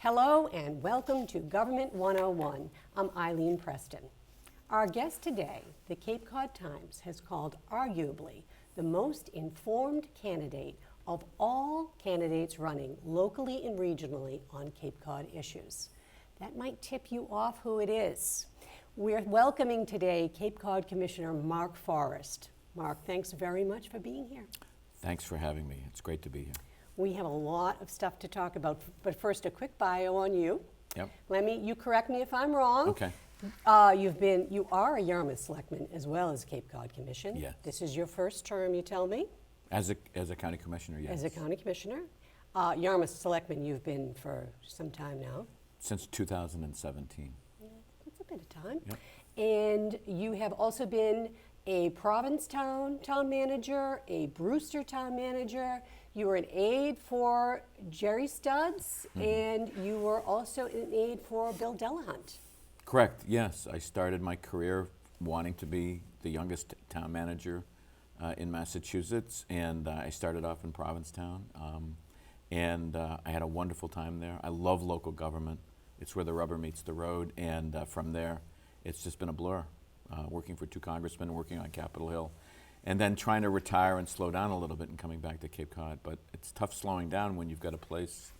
Hello and welcome to Government 101. I'm Eileen Preston. Our guest today, the Cape Cod Times, has called arguably the most informed candidate of all candidates running locally and regionally on Cape Cod issues. That might tip you off who it is. We're welcoming today Cape Cod Commissioner Mark Forrest. Mark, thanks very much for being here. Thanks for having me. It's great to be here. We have a lot of stuff to talk about, but first a quick bio on you. Yep. You correct me if I'm wrong. Okay. You are a Yarmouth Selectman as well as Cape Cod Commission. Yes. This is your first term, you tell me? As a county commissioner, yes. As a county commissioner. Yarmouth Selectman you've been for some time now. Since 2017. That's a bit of time. Yep. And you have also been a Provincetown town manager, a Brewster town manager. You were an aide for Jerry Studs, and you were also an aide for Bill Delahunt. Correct, yes. I started my career wanting to be the youngest town manager in Massachusetts, and I started off in Provincetown, and I had a wonderful time there. I love local government. It's where the rubber meets the road, and from there, it's just been a blur. Working for two congressmen, working on Capitol Hill, and then trying to retire and slow down a little bit and coming back to Cape Cod. But it's tough slowing down when you've got a place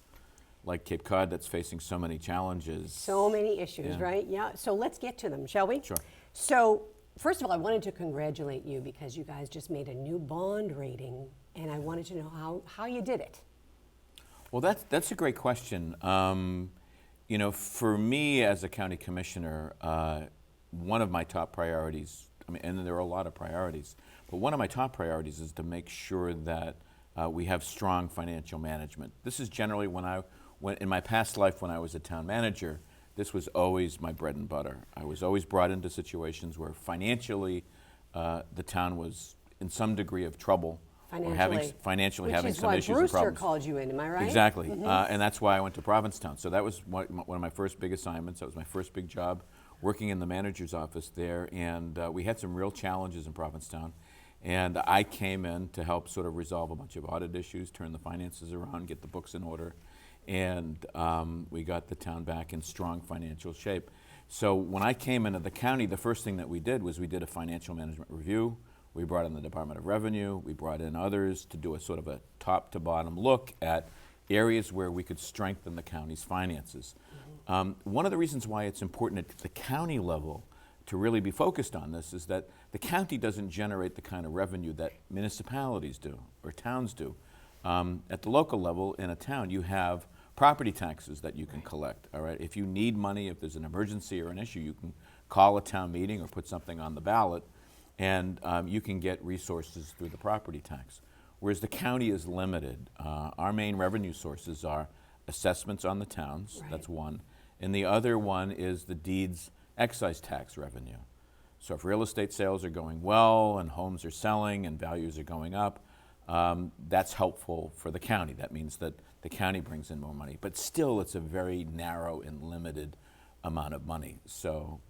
like Cape Cod that's facing so many challenges. So many issues, Yeah. right? Yeah, so let's get to them, shall we? Sure. So, first of all, I wanted to congratulate you because you guys just made a new bond rating, and I wanted to know how you did it. Well, that's a great question. You know, for me as a county commissioner, one of my top priorities, and there are a lot of priorities, but one of my top priorities is to make sure that we have strong financial management. This is generally when in my past life when I was a town manager, this was always my bread and butter. I was always brought into situations where financially the town was in some degree of trouble or having some issues and problems. Which is why Brewster called you in, am I right? Exactly, and that's why I went to Provincetown. So that was one of my first big assignments. That was my first big job, working in the manager's office there, and we had some real challenges in Provincetown. And I came in to help sort of resolve a bunch of audit issues, turn the finances around, get the books in order, and we got the town back in strong financial shape. So when I came into the county, the first thing that we did was we did a financial management review. We brought in the Department of Revenue, we brought in others to do a sort of a top to bottom look at areas where we could strengthen the county's finances. One of the reasons why it's important at the county level to really be focused on this is that the county doesn't generate the kind of revenue that municipalities do or towns do. At the local level in a town, you have property taxes that you can collect, all right? If you need money, if there's an emergency or an issue, you can call a town meeting or put something on the ballot, and you can get resources through the property tax. Whereas the county is limited. Our main revenue sources are assessments on the towns, that's one, and the other one is the deeds excise tax revenue. So if real estate sales are going well and homes are selling and values are going up, that's helpful for the county. That means that the county brings in more money, but still it's a very narrow and limited amount of money. So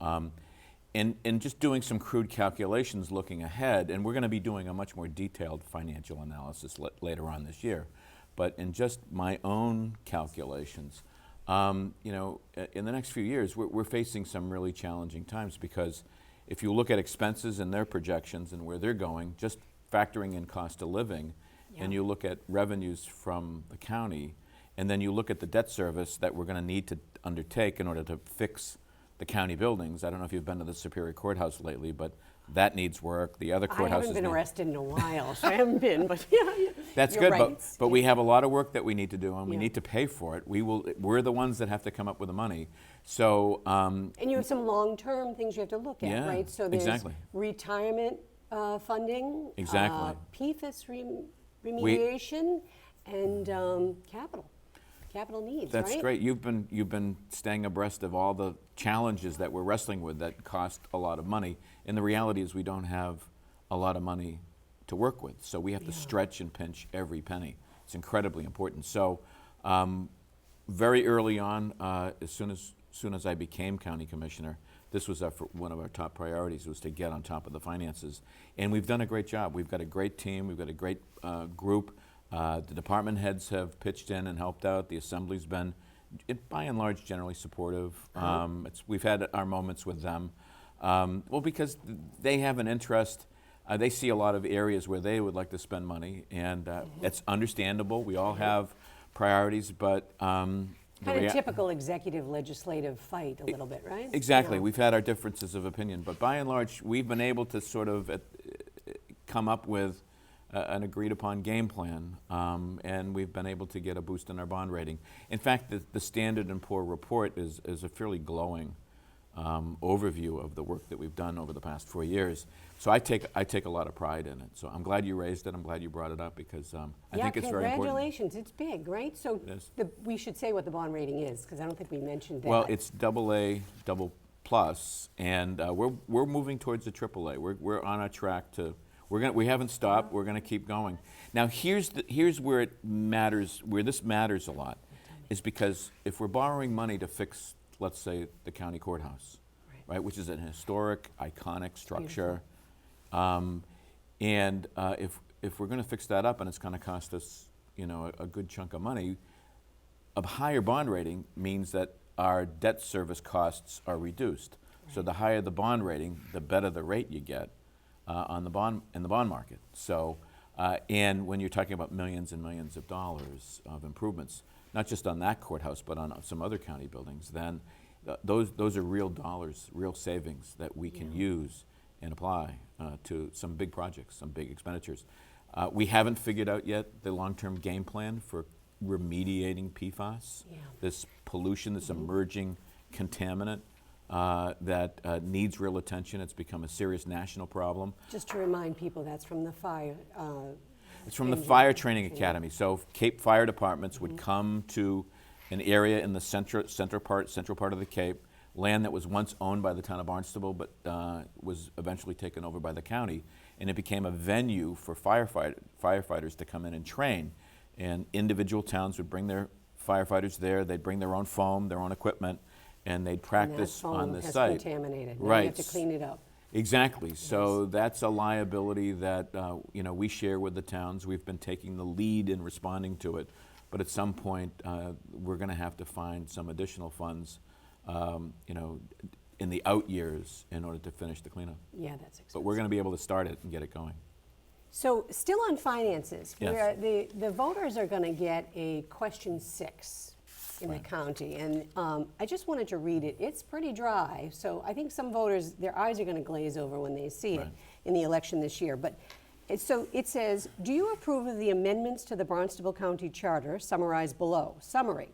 in just doing some crude calculations looking ahead, and we're going to be doing a much more detailed financial analysis later on this year, but in just my own calculations, you know, in the next few years, we're facing some really challenging times because if you look at expenses and their projections and where they're going, just factoring in cost of living, and you look at revenues from the county, and then you look at the debt service that we're going to need to undertake in order to fix the county buildings. I don't know if you've been to the Superior Courthouse lately, but that needs work. The other courthouses I haven't been arrested in a while, so I haven't been, but yeah. That's good, but we have a lot of work that we need to do, and we need to pay for it. We're the ones that have to come up with the money. So and you have some long-term things you have to look at, right? So there's retirement funding, PFAS remediation, and capital needs. That's great. You've been staying abreast of all the challenges that we're wrestling with that cost a lot of money. And the reality is we don't have a lot of money to work with, so we have to stretch and pinch every penny. It's incredibly important. So very early on, as soon as I became county commissioner, this was one of our top priorities, was to get on top of the finances. And we've done a great job. We've got a great team. We've got a great group. The department heads have pitched in and helped out. The assembly's been by and large, generally supportive. We've had our moments with them. Well, because they have an interest. They see a lot of areas where they would like to spend money, and it's understandable. We all have priorities, but Kind of typical executive legislative fight a little bit, right? Exactly. Yeah. We've had our differences of opinion, but by and large, we've been able to sort of come up with an agreed upon game plan, and we've been able to get a boost in our bond rating. In fact, the Standard & Poor report is a fairly glowing overview of the work that we've done over the past 4 years. So I take a lot of pride in it. So I'm glad you raised it. I'm glad you brought it up because I think it's very important. Congratulations. It's big, right? So we should say what the bond rating is because I don't think we mentioned that. Well, it's AA, double plus, and we're moving towards the AAA. We're on a track to. We haven't stopped. We're going to keep going. Now here's where it matters. Where this matters a lot, is because if we're borrowing money to fix, let's say, the county courthouse, right, which is an historic, iconic structure, and if we're going to fix that up and it's going to cost us, a good chunk of money, a higher bond rating means that our debt service costs are reduced. Right. So the higher the bond rating, the better the rate you get in the bond market. So, and when you're talking about millions and millions of dollars of improvements, not just on that courthouse, but on some other county buildings, then those are real dollars, real savings that we can use and apply to some big projects, some big expenditures. We haven't figured out yet the long-term game plan for remediating PFAS, this pollution, this emerging contaminant that needs real attention. It's become a serious national problem. Just to remind people, that's from the fire. It's from the Fire Training Academy. So Cape Fire Departments would come to an area in the central part of the Cape, land that was once owned by the town of Barnstable, but was eventually taken over by the county, and it became a venue for firefighters to come in and train. And individual towns would bring their firefighters there. They'd bring their own foam, their own equipment, and they'd practice on the site. And that foam has contaminated. Now right. you have to clean it up. Exactly. So that's a liability that we share with the towns. We've been taking the lead in responding to it, but at some point we're going to have to find some additional funds, in the out years in order to finish the cleanup. Yeah, that's expensive. But we're going to be able to start it and get it going. So still on finances, Yes. the voters are going to get a Question 6 in the county, and I just wanted to read it. It's pretty dry, so I think some voters, their eyes are going to glaze over when they see it in the election this year. But so it says, do you approve of the amendments to the Barnstable County Charter summarized below? Summary.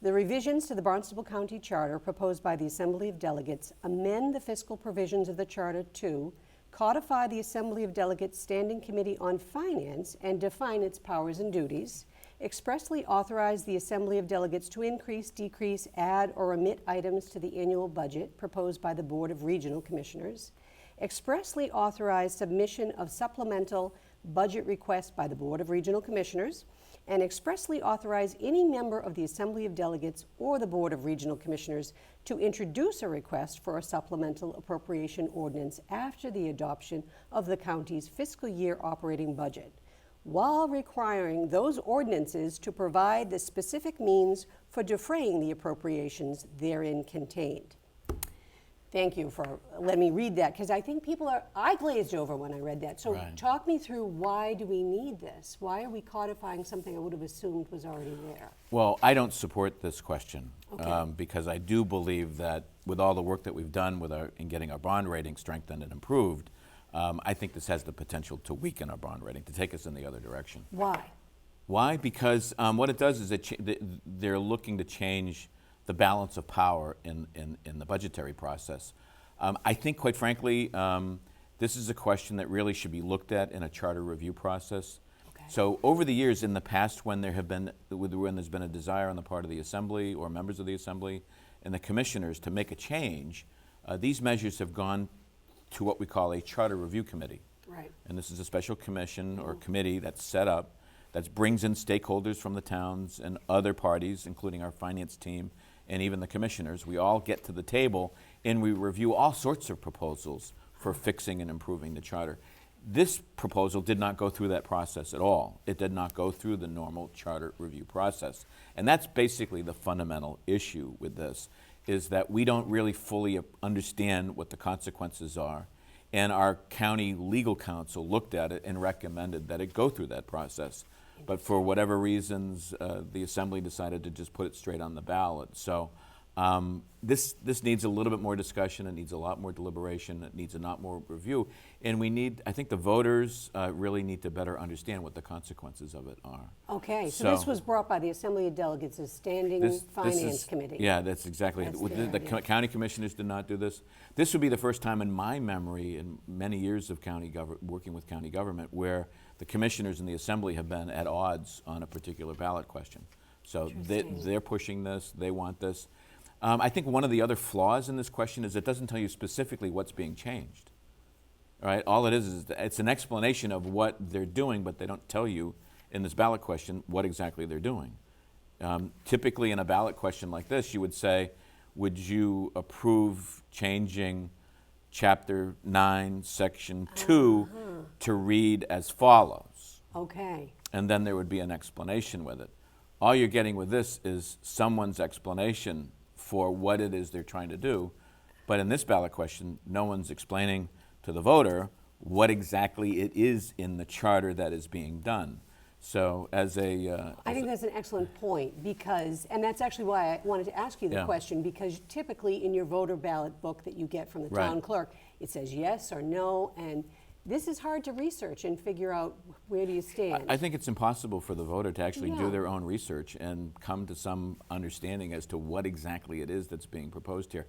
The revisions to the Barnstable County Charter proposed by the Assembly of Delegates amend the fiscal provisions of the Charter to codify the Assembly of Delegates Standing Committee on Finance and define its powers and duties, expressly authorize the Assembly of Delegates to increase, decrease, add, or omit items to the annual budget proposed by the Board of Regional Commissioners, expressly authorize submission of supplemental budget requests by the Board of Regional Commissioners, and expressly authorize any member of the Assembly of Delegates or the Board of Regional Commissioners to introduce a request for a supplemental appropriation ordinance after the adoption of the county's fiscal year operating budget, while requiring those ordinances to provide the specific means for defraying the appropriations therein contained. Thank you for letting me read that, because I think I glazed over when I read that. So talk me through, why do we need this? Why are we codifying something I would have assumed was already there? Well, I don't support this question because I do believe that with all the work that we've done in getting our bond rating strengthened and improved, I think this has the potential to weaken our bond rating, to take us in the other direction. Why? Why? Because what it does is they're looking to change the balance of power in the budgetary process. I think, quite frankly, this is a question that really should be looked at in a charter review process. Okay. So over the years, in the past, when there's been a desire on the part of the Assembly or members of the Assembly and the commissioners to make a change, these measures have gone to what we call a charter review committee. Right. And this is a special commission or committee that's set up that brings in stakeholders from the towns and other parties, including our finance team and even the commissioners. We all get to the table and we review all sorts of proposals for fixing and improving the charter. This proposal did not go through that process at all. It did not go through the normal charter review process. And that's basically the fundamental issue with this, is that we don't really fully understand what the consequences are. And our county legal counsel looked at it and recommended that it go through that process. But for whatever reasons, the Assembly decided to just put it straight on the ballot. So this needs a little bit more discussion. It needs a lot more deliberation. It needs a lot more review. And I think the voters really need to better understand what the consequences of it are. Okay, so this was brought by the Assembly of Delegates as Standing Finance Committee. Yeah, that's exactly it. The county commissioners did not do this. This would be the first time in my memory, in many years of working with county government, where the commissioners and the Assembly have been at odds on a particular ballot question. So they're pushing this. They want this. I think one of the other flaws in this question is it doesn't tell you specifically what's being changed. All right? All it is it's an explanation of what they're doing, but they don't tell you in this ballot question what exactly they're doing. Typically in a ballot question like this, you would say, would you approve changing Chapter 9, Section 2 to read as follows? Okay. And then there would be an explanation with it. All you're getting with this is someone's explanation for what it is they're trying to do. But in this ballot question, no one's explaining to the voter what exactly it is in the charter that is being done. So I think that's an excellent point, because, and that's actually why I wanted to ask you the question, because typically in your voter ballot book that you get from the town clerk, it says yes or no, and this is hard to research and figure out where do you stand. I think it's impossible for the voter to actually do their own research and come to some understanding as to what exactly it is that's being proposed here.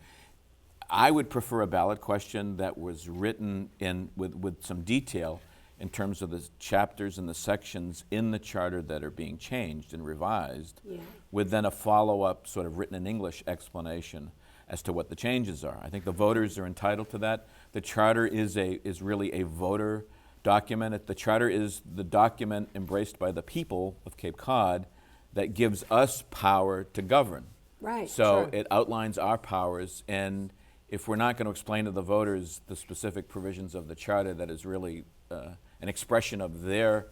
I would prefer a ballot question that was written with some detail in terms of the chapters and the sections in the charter that are being changed and revised, with then a follow-up sort of written in English explanation as to what the changes are. I think the voters are entitled to that. The charter is really a voter document. The charter is the document embraced by the people of Cape Cod that gives us power to govern. Right. So it outlines our powers, and if we're not going to explain to the voters the specific provisions of the charter that is really an expression of their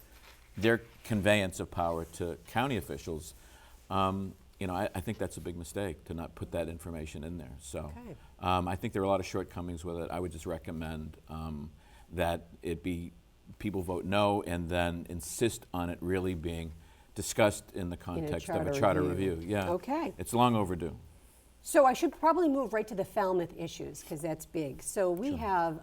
conveyance of power to county officials, I think that's a big mistake to not put that information in there. So I think there are a lot of shortcomings with it. I would just recommend that people vote no, and then insist on it really being discussed in the context of a charter review. Yeah. Okay. It's long overdue. So I should probably move right to the Falmouth issues, because that's big. So we have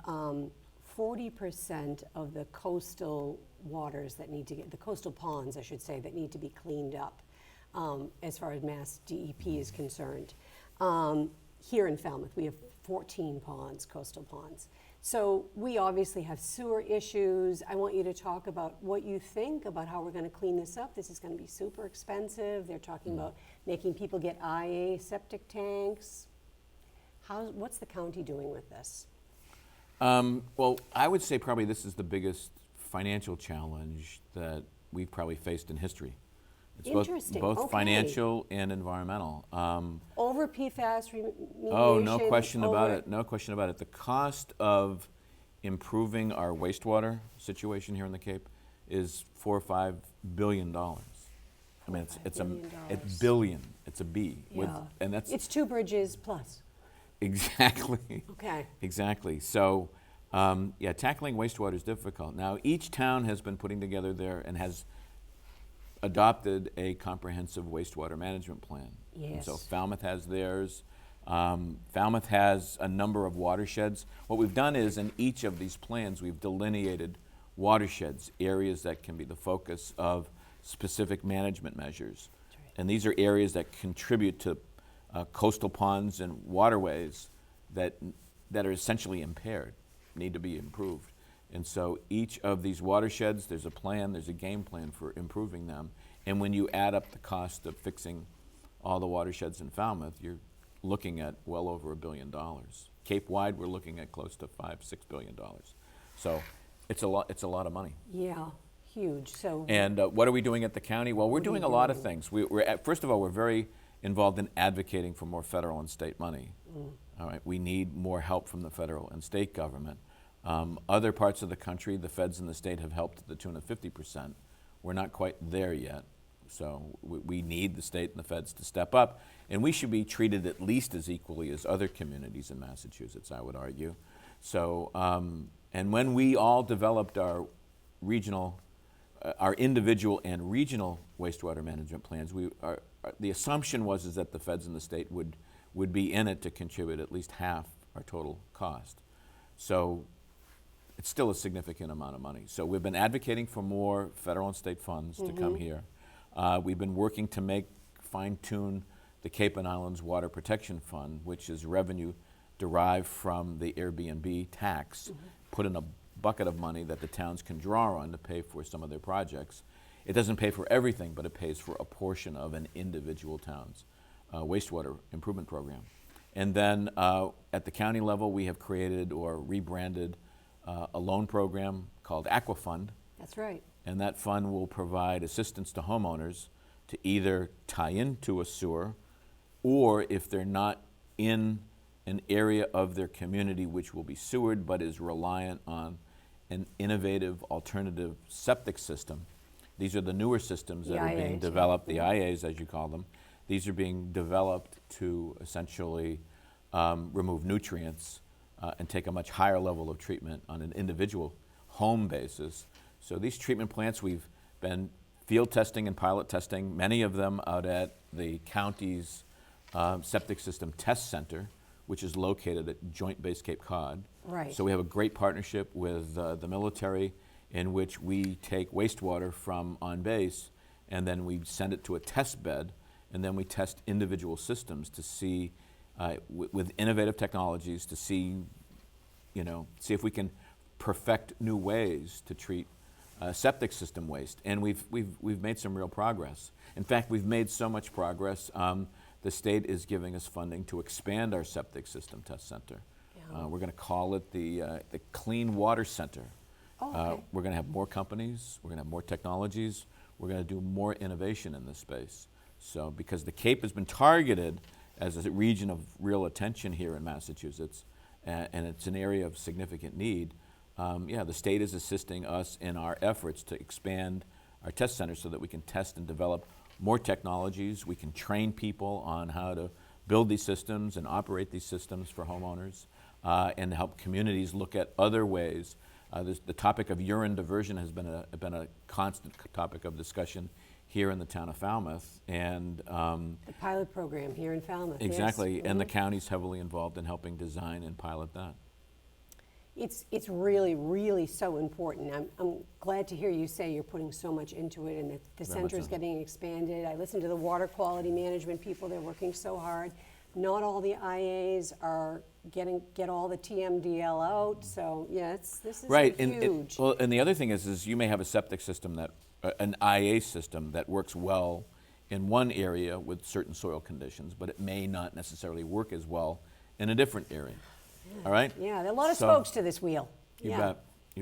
40% of the coastal waters that need to the coastal ponds, I should say, that need to be cleaned up as far as Mass DEP is concerned. Here in Falmouth, we have 14 ponds, coastal ponds. So we obviously have sewer issues. I want you to talk about what you think about how we're going to clean this up. This is going to be super expensive. They're talking about making people get IA septic tanks. What's the county doing with this? Well, I would say probably this is the biggest financial challenge that we've probably faced in history. It's both financial and environmental. Over PFAS remediation? Oh, no question about it. No question about it. The cost of improving our wastewater situation here in the Cape is $4 or $5 billion. I mean, it's billion. It's a B. Yeah. And that's it's 2 bridges plus. Exactly. Okay. Exactly. So, tackling wastewater is difficult. Now, each town has been putting together and has adopted a comprehensive wastewater management plan. Yes. And so Falmouth has theirs. Falmouth has a number of watersheds. What we've done is in each of these plans, we've delineated watersheds, areas that can be the focus of specific management measures. Right. And these are areas that contribute to coastal ponds and waterways that are essentially impaired, need to be improved. And so each of these watersheds, there's a plan, there's a game plan for improving them. And when you add up the cost of fixing all the watersheds in Falmouth, you're looking at well over $1 billion. Cape-wide, we're looking at close to $5-6 billion. So it's a lot of money. Yeah, huge. So. And what are we doing at the county? Well, we're doing a lot of things. First of all, we're very involved in advocating for more federal and state money. All right, we need more help from the federal and state government. Other parts of the country, the feds and the state have helped to the tune of 50%. We're not quite there yet. So we need the state and the feds to step up. And we should be treated at least as equally as other communities in Massachusetts, I would argue. So, and when we all developed our regional, our individual and regional wastewater management plans, the assumption was is that the feds and the state would be in it to contribute at least half our total cost. So it's still a significant amount of money. So we've been advocating for more federal and state funds to come here. We've been working to fine-tune the Cape and Islands Water Protection Fund, which is revenue derived from the Airbnb tax, put in a bucket of money that the towns can draw on to pay for some of their projects. It doesn't pay for everything, but it pays for a portion of an individual town's wastewater improvement program. And then at the county level, we have created or rebranded a loan program called AquaFund. That's right. And that fund will provide assistance to homeowners to either tie into a sewer, or if they're not in an area of their community which will be sewered but is reliant on an innovative alternative septic system. These are the newer systems that are being developed, the IAs as you call them. These are being developed to essentially remove nutrients and take a much higher level of treatment on an individual home basis. So these treatment plants, we've been field testing and pilot testing, many of them out at the county's septic system test center, which is located at Joint Base Cape Cod. Right. So we have a great partnership with the military in which we take wastewater from on base and then we send it to a test bed, and then we test individual systems to see, with innovative technologies, to see if we can perfect new ways to treat septic system waste. And we've made some real progress. In fact, we've made so much progress. The state is giving us funding to expand our septic system test center. Yeah. We're going to call it the Clean Water Center. Oh, okay. We're going to have more companies, we're going to have more technologies, we're going to do more innovation in this space. So because the Cape has been targeted as a region of real attention here in Massachusetts, and it's an area of significant need, the state is assisting us in our efforts to expand our test centers so that we can test and develop more technologies. We can train people on how to build these systems and operate these systems for homeowners, and help communities look at other ways. The topic of urine diversion has been a constant topic of discussion here in the town of Falmouth, and the pilot program here in Falmouth. Exactly, yes. And the county's heavily involved in helping design and pilot that. It's really, really so important. I'm glad to hear you say you're putting so much into it and that the center is getting expanded. I listen to the water quality management people, they're working so hard. Not all the IAs are get all the TMDL out, so yeah, this is right. huge. And the other thing is you may have a septic system that, an IA system that works well in one area with certain soil conditions, but it may not necessarily work as well in a different area. Yeah. All right? Yeah, there are a lot of spokes to this wheel. You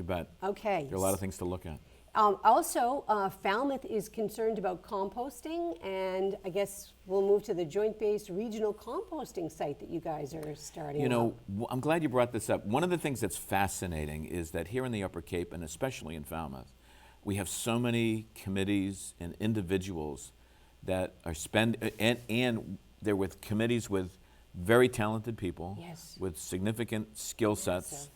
bet. Okay. There are a lot of things to look at. Also, Falmouth is concerned about composting, and I guess we'll move to the Joint Base Regional Composting site that you guys are starting. I'm glad you brought this up. One of the things that's fascinating is that here in the Upper Cape, and especially in Falmouth, we have so many committees and individuals that are and they're with committees with very talented people, yes, with significant skill sets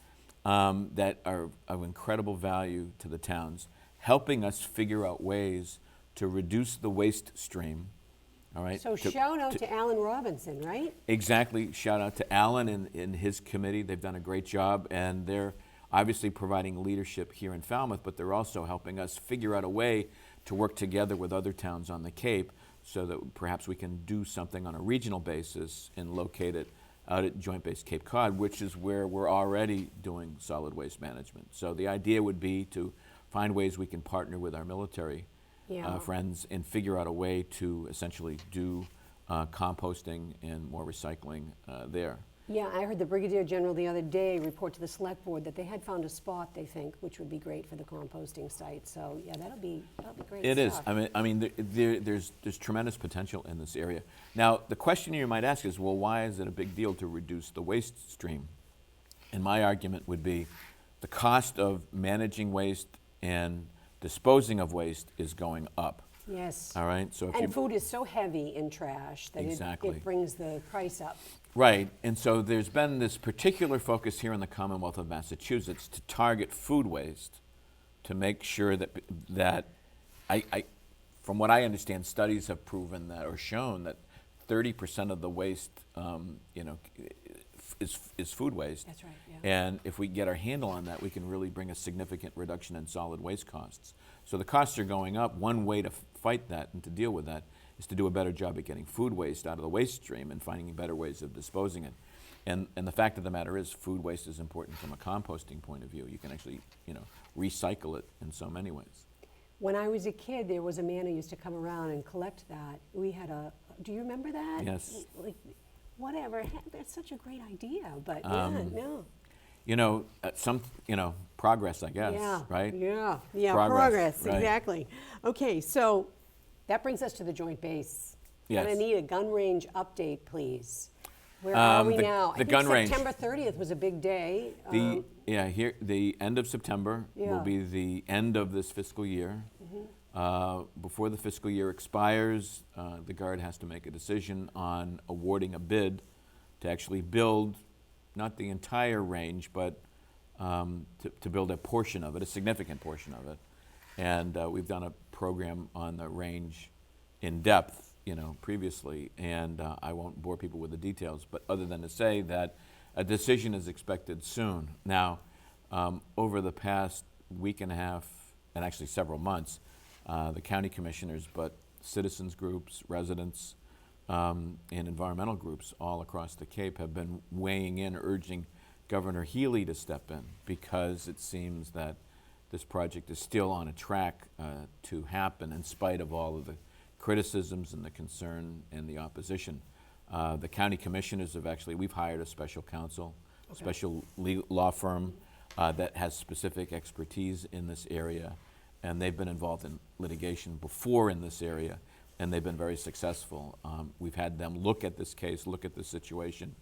that are of incredible value to the towns, helping us figure out ways to reduce the waste stream. All right. So shout out to Alan Robinson, right? Exactly. Shout out to Alan and his committee. They've done a great job, and they're obviously providing leadership here in Falmouth, but they're also helping us figure out a way to work together with other towns on the Cape so that perhaps we can do something on a regional basis and locate it out at Joint Base Cape Cod, which is where we're already doing solid waste management. So the idea would be to find ways we can partner with our military friends and figure out a way to essentially do composting and more recycling there. Yeah, I heard the Brigadier General the other day report to the Select Board that they had found a spot, they think, which would be great for the composting site. So yeah, that'll be great. It is. I mean, there's tremendous potential in this area. Now, the question you might ask is, well, why is it a big deal to reduce the waste stream? And my argument would be, the cost of managing waste and disposing of waste is going up. Yes. All right, so if And food is so heavy in trash that Exactly. it brings the price up. Right, and so there's been this particular focus here in the Commonwealth of Massachusetts to target food waste, to make sure that from what I understand, studies have proven that or shown that 30% of the waste, is food waste. That's right, yeah. And if we get our handle on that, we can really bring a significant reduction in solid waste costs. So the costs are going up. One way to fight that and to deal with that is to do a better job at getting food waste out of the waste stream and finding better ways of disposing it. And the fact of the matter is, food waste is important from a composting point of view. You can actually, recycle it in so many ways. When I was a kid, there was a man who used to come around and collect that. We had do you remember that? Yes. Like, whatever, that's such a great idea, but no. Progress, I guess, Yeah, right? yeah, Progress, right. exactly. Okay, so that brings us to the Joint Base. Yes. And I need a gun range update, please. Where are we now? The gun range. September 30th was a big day. The end of September will be the end of this fiscal year. Before the fiscal year expires, the Guard has to make a decision on awarding a bid to actually build, not the entire range, but to build a portion of it, a significant portion of it. And we've done a program on the range in depth, previously, and I won't bore people with the details, but other than to say that a decision is expected soon. Now, over the past week and a half, and actually several months, the county commissioners, but citizens groups, residents, and environmental groups all across the Cape have been weighing in, urging Governor Healy to step in, because it seems that this project is still on a track to happen in spite of all of the criticisms and the concern and the opposition. The county commissioners we've hired a special counsel, special law firm that has specific expertise in this area, and they've been involved in litigation before in this area, and they've been very successful. We've had them look at this case, look at the situation.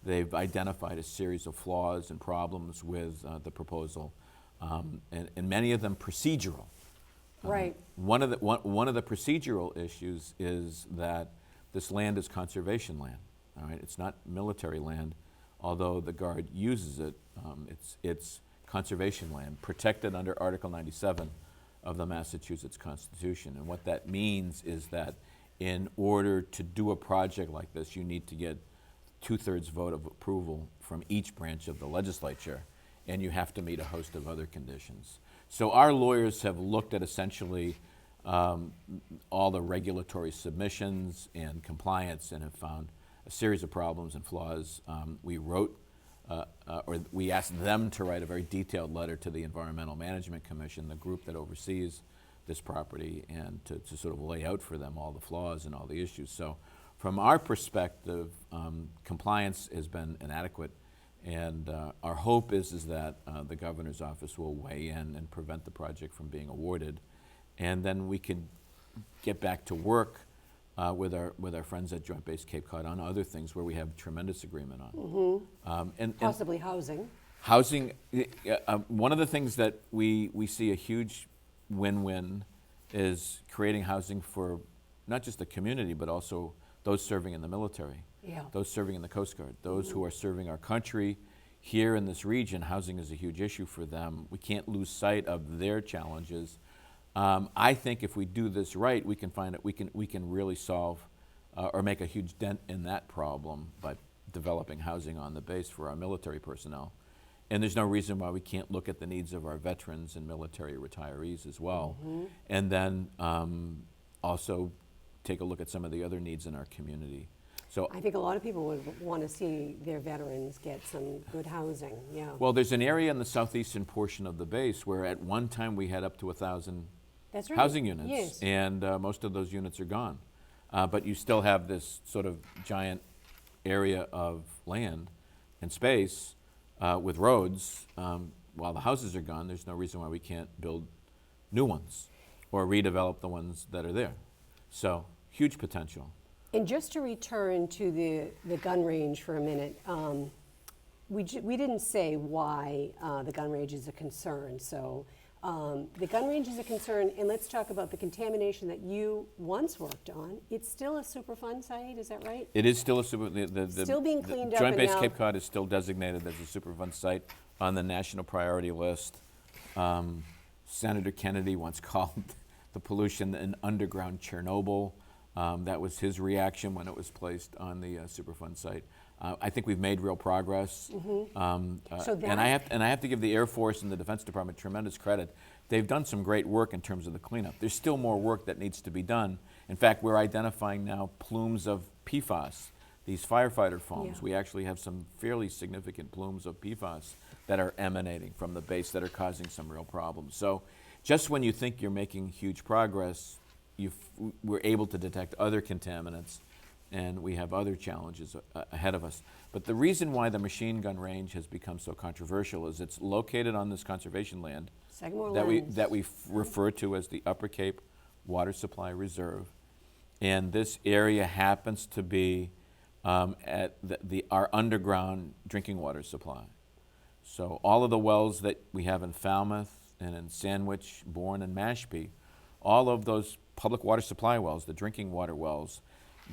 They've identified a series of flaws and problems with the proposal, and many of them procedural. Right. One of the procedural issues is that this land is conservation land. All right, it's not military land, although the Guard uses it. It's conservation land, protected under Article 97 of the Massachusetts Constitution. And what that means is that in order to do a project like this, you need to get 2/3 vote of approval from each branch of the legislature, and you have to meet a host of other conditions. So our lawyers have looked at essentially all the regulatory submissions and compliance and have found a series of problems and flaws. We asked them to write a very detailed letter to the Environmental Management Commission, the group that oversees this property, and to sort of lay out for them all the flaws and all the issues. So from our perspective, compliance has been inadequate. And our hope is that the governor's office will weigh in and prevent the project from being awarded, and then we can get back to work with our friends at Joint Base Cape Cod on other things where we have tremendous agreement on. And Possibly housing. Housing. One of the things that we see a huge win-win is creating housing for not just the community, but also those serving in the military. Yeah. Those serving in the Coast Guard, those who are serving our country here in this region. Housing is a huge issue for them. We can't lose sight of their challenges. I think if we do this right, we can find that we can really solve or make a huge dent in that problem by developing housing on the base for our military personnel. And there's no reason why we can't look at the needs of our veterans and military retirees as well. And then also take a look at some of the other needs in our community. So I think a lot of people would want to see their veterans get some good housing, yeah. Well, there's an area in the southeastern portion of the base where at one time we had up to 1,000 That's right. housing units, Yes. and most of those units are gone. But you still have this sort of giant area of land and space with roads. While the houses are gone, there's no reason why we can't build new ones or redevelop the ones that are there. So huge potential. And just to return to the gun range for a minute, we didn't say why the gun range is a concern. So the gun range is a concern, and let's talk about the contamination that you once worked on. It's still a Superfund site, is that right? It is still a Still being cleaned up, Joint and Base now- Cape Cod is still designated as a Superfund site on the national priority list. Senator Kennedy once called the pollution an underground Chernobyl. That was his reaction when it was placed on the Superfund site. I think we've made real progress, So and I have to give the Air Force and the Defense Department tremendous credit. They've done some great work in terms of the cleanup. There's still more work that needs to be done. In fact, we're identifying now plumes of PFAS, these firefighter foams. Yeah. We actually have some fairly significant plumes of PFAS that are emanating from the base that are causing some real problems. So, just when you think you're making huge progress, we're able to detect other contaminants, and we have other challenges ahead of us. But the reason why the machine gun range has become so controversial is it's located on this conservation land Sagamore that Lands. we refer to as the Upper Cape Water Supply Reserve. And this area happens to be at our underground drinking water supply. So all of the wells that we have in Falmouth and in Sandwich, Bourne, and Mashpee, all of those public water supply wells, the drinking water wells,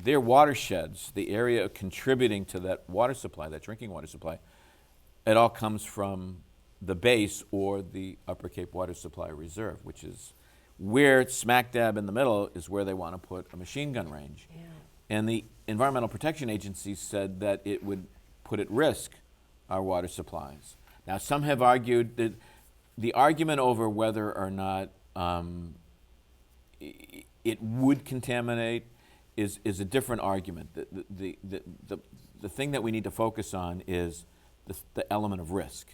their watersheds, the area contributing to that water supply, that drinking water supply, it all comes from the base or the Upper Cape Water Supply Reserve, which is where smack dab in the middle is where they want to put a machine gun range. Yeah. And the Environmental Protection Agency said that it would put at risk our water supplies. Now, some have argued that the argument over whether or not it would contaminate is a different argument. The thing that we need to focus on is the element of risk.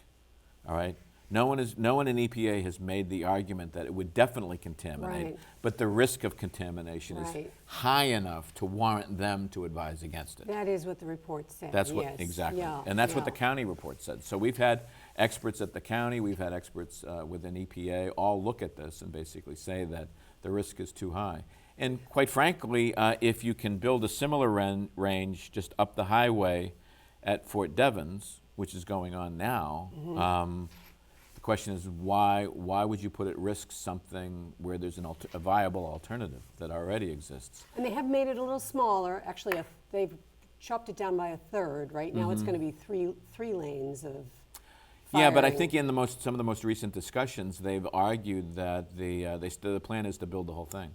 All right. No one in EPA has made the argument that it would definitely contaminate, Right. but the risk of contamination is Right. high enough to warrant them to advise against it. That is what the report said. That's what yes. exactly, Yeah, and that's what yeah. the county report said. So we've had experts at the county, we've had experts within EPA all look at this and basically say that the risk is too high. And quite frankly, if you can build a similar range just up the highway at Fort Devens, which is going on now, the question is why would you put at risk something where there's a viable alternative that already exists? And they have made it a little smaller. Actually, they've chopped it down by a third. Right now, it's going to be three lanes of Yeah, but I firing. think in some of the most recent discussions, they've argued that the plan is to build the whole thing.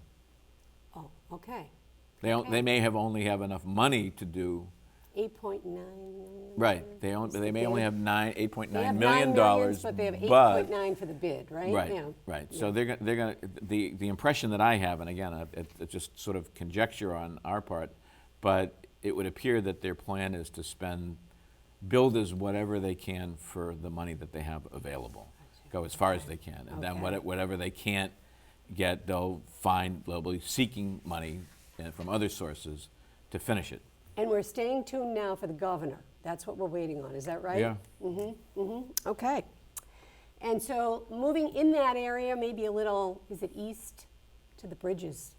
Oh, okay. They may only have enough money to do. 8.9 million. Right. They may only have They $8.9 have million $9 million, but they have 8.9 for the bid, right? Right, Yeah. right. So they're going the impression that I have, and again, it's just sort of conjecture on our part, but it would appear that their plan is to build as whatever they can for the money that they have available. Go as far as they can. And then Okay. whatever they can't get, they'll be seeking money from other sources to finish it. And we're staying tuned now for the governor. That's what we're waiting on. Is that right? Yeah. Okay. And so moving in that area, maybe a little, is it east to the bridges?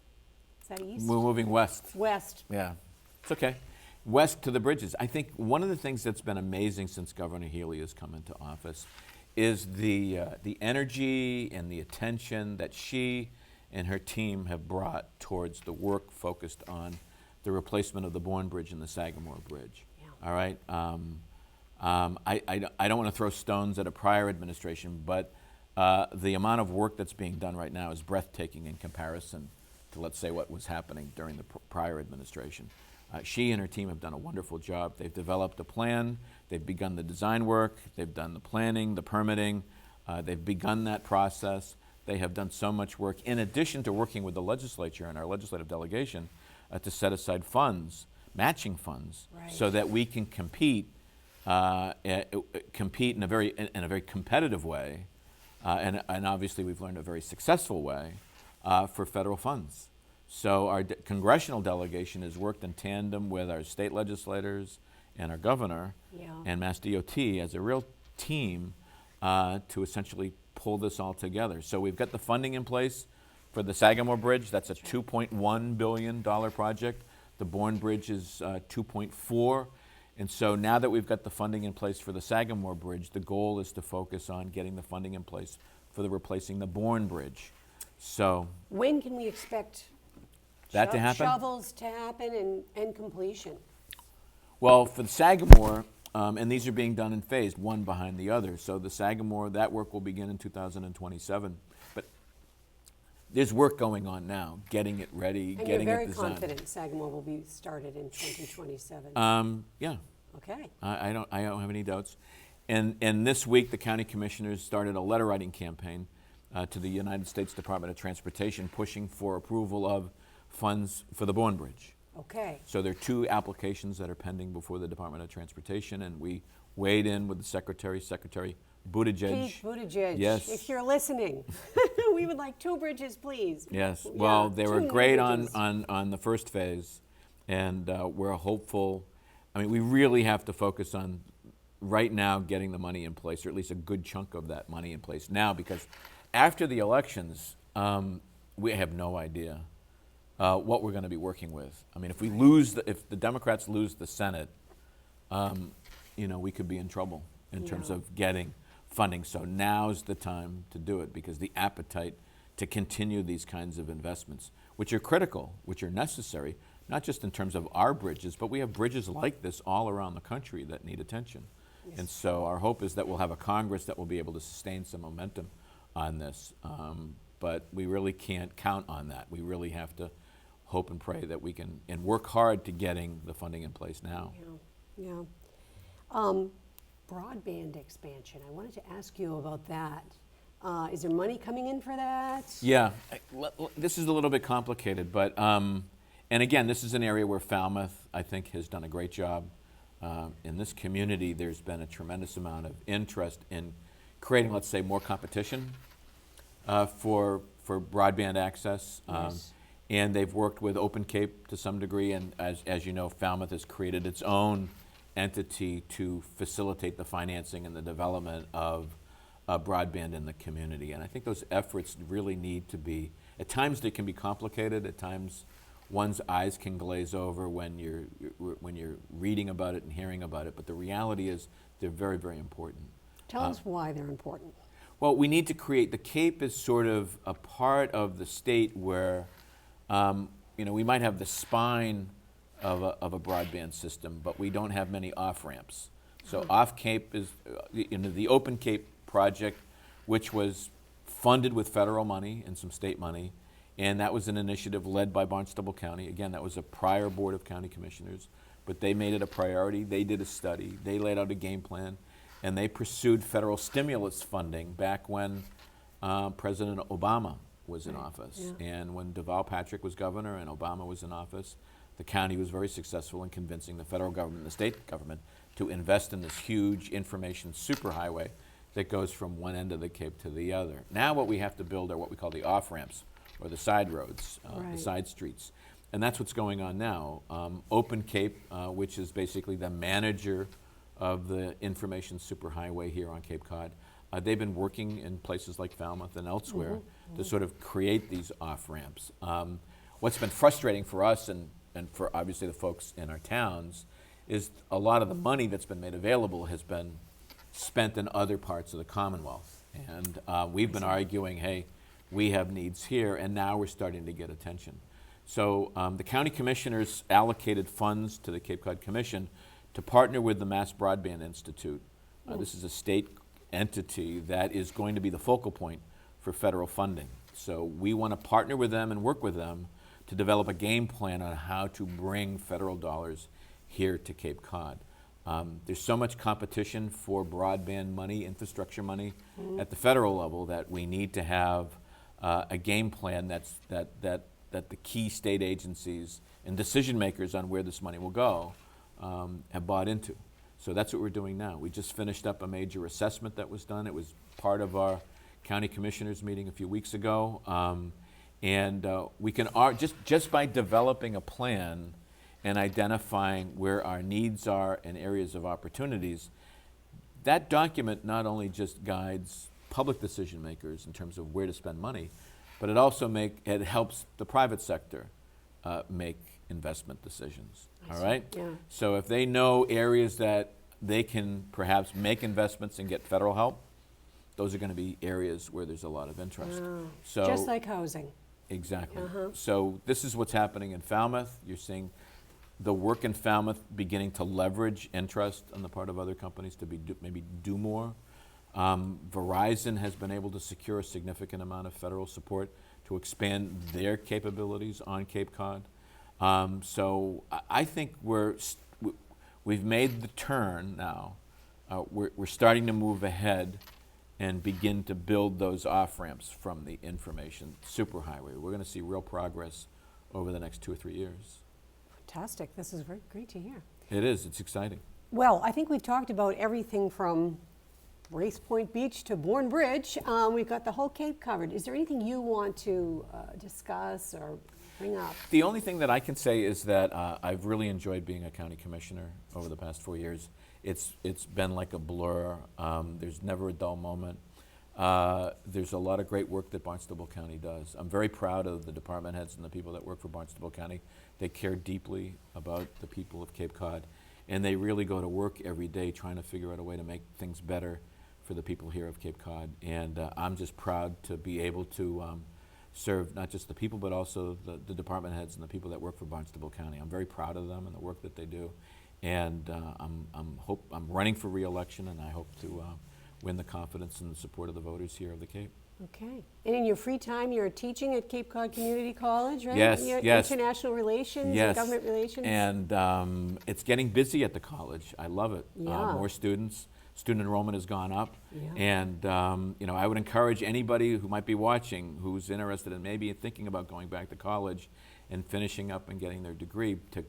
Is that east? We're moving west. West. Yeah, it's okay. West to the bridges. I think one of the things that's been amazing since Governor Healy has come into office is the energy and the attention that she and her team have brought towards the work focused on the replacement of the Bourne Bridge and the Sagamore Bridge. Yeah. All right. I don't want to throw stones at a prior administration, but the amount of work that's being done right now is breathtaking in comparison to, let's say, what was happening during the prior administration. She and her team have done a wonderful job. They've developed a plan. They've begun the design work. They've done the planning, the permitting. They've begun that process. They have done so much work, in addition to working with the legislature and our legislative delegation to set aside funds, matching funds, Right. so that we can compete in a very competitive way, and obviously we've learned a very successful way for federal funds. So our congressional delegation has worked in tandem with our state legislators and our governor and Mass DOT as a real team to essentially pull this all together. So we've got the funding in place for the Sagamore Bridge. That's a $2.1 billion project. The Bourne Bridge is $2.4, And so now that we've got the funding in place for the Sagamore Bridge, the goal is to focus on getting the funding in place for replacing the Bourne Bridge. So When can we expect that to happen? shovels to happen and completion? Well, for the Sagamore, and these are being done in phase, one behind the other. So the Sagamore, that work will begin in 2027. But there's work going on now, getting it ready, And getting you're it very designed. confident Sagamore will be started in 2027? Yeah, Okay. I don't have any doubts. And this week, the county commissioners started a letter writing campaign to the United States Department of Transportation, pushing for approval of funds for the Bourne Bridge. Okay. So there are 2 applications that are pending before the Department of Transportation, and we weighed in with the Secretary Buttigieg. Pete Buttigieg, Yes. if you're listening, we would like 2 bridges, please. Yes, Yeah, well, they 2 were more great bridges. on the first phase, and we're hopeful. I mean, we really have to focus on right now getting the money in place, or at least a good chunk of that money in place now, because after the elections, we have no idea what we're going to be working with. I mean, if the Democrats lose the Senate, we could be in trouble in terms of getting funding. So now's the time to do it, because the appetite to continue these kinds of investments, which are critical, which are necessary, not just in terms of our bridges, but we have bridges like this all around the country that need attention. Yes. And so our hope is that we'll have a Congress that will be able to sustain some momentum on this. But we really can't count on that. We really have to hope and pray that we can, and work hard to getting the funding in place now. Yeah. Broadband expansion, I wanted to ask you about that. Is there money coming in for that? Yeah, this is a little bit complicated, but, and again, this is an area where Falmouth, I think, has done a great job. In this community, there's been a tremendous amount of interest in creating, let's say, more competition for broadband access. Yes. And they've worked with Open Cape to some degree, and as you know, Falmouth has created its own entity to facilitate the financing and the development of broadband in the community. And I think those efforts really need to be, at times they can be complicated, at times one's eyes can glaze over when you're reading about it and hearing about it, but the reality is they're very, very important. Tell us why they're important. Well, we need to create, the Cape is sort of a part of the state where we might have the spine of a broadband system, but we don't have many off-ramps. So off Cape is the Open Cape project, which was funded with federal money and some state money, and that was an initiative led by Barnstable County. Again, that was a prior board of county commissioners, but they made it a priority. They did a study. They laid out a game plan, and they pursued federal stimulus funding back when President Obama was in office. Yeah. And when Deval Patrick was governor and Obama was in office, the county was very successful in convincing the federal government and the state government to invest in this huge information superhighway that goes from one end of the Cape to the other. Now what we have to build are what we call the off-ramps, or the side roads, Right. the side streets. And that's what's going on now. Open Cape, which is basically the manager of the information superhighway here on Cape Cod, they've been working in places like Falmouth and elsewhere to sort of create these off-ramps. What's been frustrating for us and for obviously the folks in our towns is a lot of the money that's been made available has been spent in other parts of the Commonwealth. And we've been arguing, hey, we have needs here, and now we're starting to get attention. So the county commissioners allocated funds to the Cape Cod Commission to partner with the Mass Broadband Institute. This is a state entity that is going to be the focal point for federal funding. So we want to partner with them and work with them to develop a game plan on how to bring federal dollars here to Cape Cod. There's so much competition for broadband money, infrastructure money at the federal level that we need to have a game plan that the key state agencies and decision makers on where this money will go have bought into. So that's what we're doing now. We just finished up a major assessment that was done. It was part of our county commissioners meeting a few weeks ago. And we can, just by developing a plan and identifying where our needs are and areas of opportunities, that document not only just guides public decision makers in terms of where to spend money, but it also helps the private sector make investment decisions. I All see. right? Yeah. So if they know areas that they can perhaps make investments and get federal help, those are going to be areas where there's a lot of interest. So Just like housing. exactly. So this is what's happening in Falmouth. You're seeing the work in Falmouth beginning to leverage interest on the part of other companies to maybe do more. Verizon has been able to secure a significant amount of federal support to expand their capabilities on Cape Cod. So I think we've made the turn now. We're starting to move ahead and begin to build those off-ramps from the information superhighway. We're going to see real progress over the next 2 or 3 years. Fantastic. This is very great to hear. It is. It's exciting. Well, I think we've talked about everything from Race Point Beach to Bourne Bridge. We've got the whole Cape covered. Is there anything you want to discuss or bring up? The only thing that I can say is that I've really enjoyed being a county commissioner over the past 4 years. It's been like a blur. There's never a dull moment. There's a lot of great work that Barnstable County does. I'm very proud of the department heads and the people that work for Barnstable County. They care deeply about the people of Cape Cod, and they really go to work every day trying to figure out a way to make things better for the people here of Cape Cod. And I'm just proud to be able to serve not just the people, but also the department heads and the people that work for Barnstable County. I'm very proud of them and the work that they do. And I'm running for re-election, and I hope to win the confidence and the support of the voters here of the Cape. Okay. And in your free time, you're teaching at Cape Cod Community College, right? Yes, You're yes. International relations and government relations? And it's getting busy at the college. I love it. Yeah. More students. Student enrollment has gone up. Yeah. And I would encourage anybody who might be watching who's interested in maybe thinking about going back to college and finishing up and getting their degree to,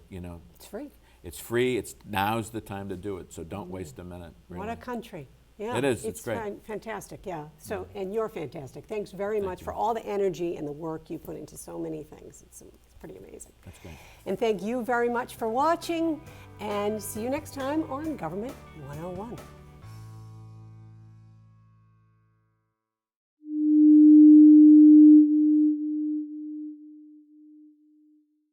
It's free. It's free. Now's the time to do it. So don't waste a minute. Really. What a country. Yeah, It is. It's great. Fantastic, yeah. So, and you're fantastic. Thanks very much for all the energy and the work you put into so many things. It's pretty amazing. That's great. And thank you very much for watching, and see you next time on Government 101.